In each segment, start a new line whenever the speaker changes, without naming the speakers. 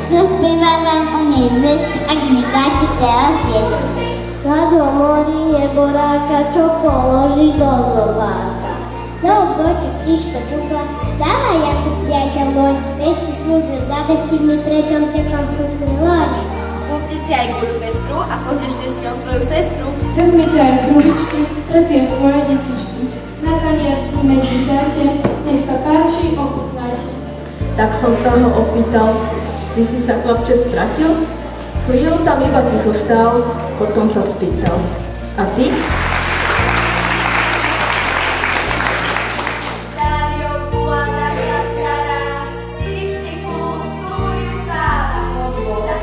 Zaspievam vám o nej zväzky, ak mi dáte teraz jesť.
Nad hovorí je boráka, čo položí do zobáka.
No, dojče, Kíško, Dukla, vstávaj, Jakub, priateľ môj, veď si slúbil zavesiť mi pred domčekom chutný lóne.
Kúpte si aj guľu pestru a potešte s ňou svoju sestru.
Vezmite aj trubičky pre tie svoje detičky. Na tanier umení dáte, nech sa páči, ochutnáte.
Tak som sa ho opýtal, ty si sa, chlapče, stratil? Chvíľu tam iba ticho stál, potom sa spýtal. A ty?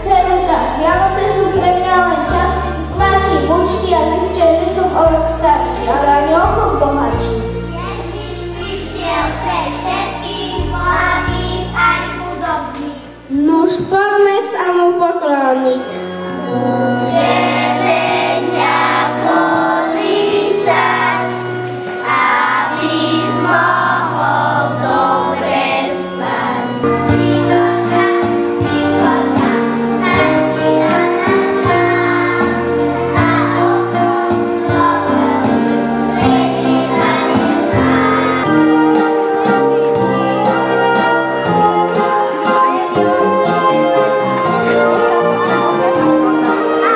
Preduta, Vianoce sú pre mňa len čas, platím účty a zistia, že som o rok starší, ale ani o chod bohatší.
Ježiš prišiel pre všetkých bohatých aj chudobných.
Nuž poďme sa mu pokloniť.
Budeme ťa kolísať, aby mohol dobre spať. Zikota, zikota, staňky na náš rám, za oknom globelu, prekryvaný zlám. A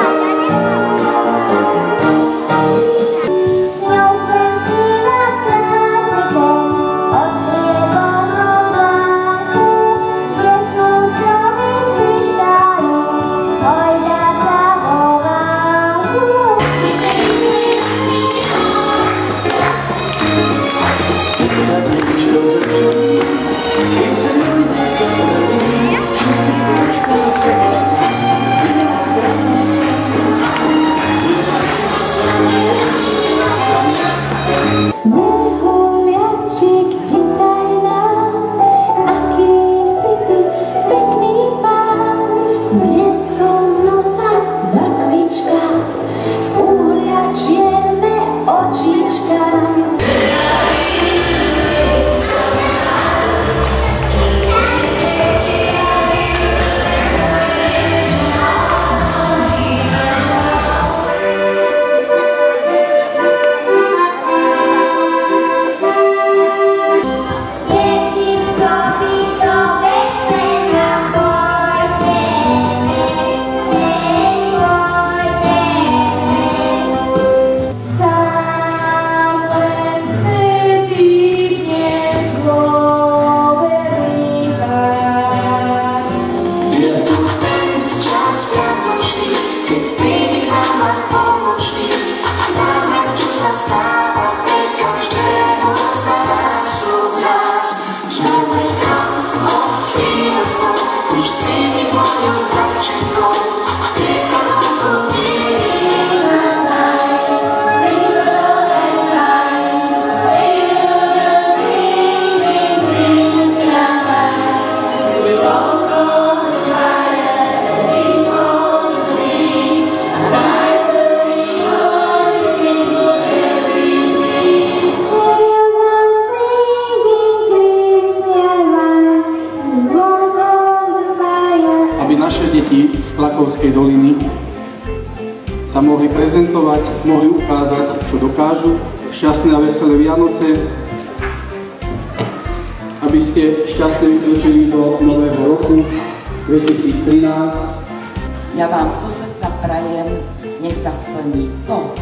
Lipovskej doliny sa mohli prezentovať, mohli ukázať, čo dokážu. Šťastné a veselé Vianoce, aby ste šťastne vykročili do nového roku 2013.
Ja vám zo srdca prajem, nech sa splní to,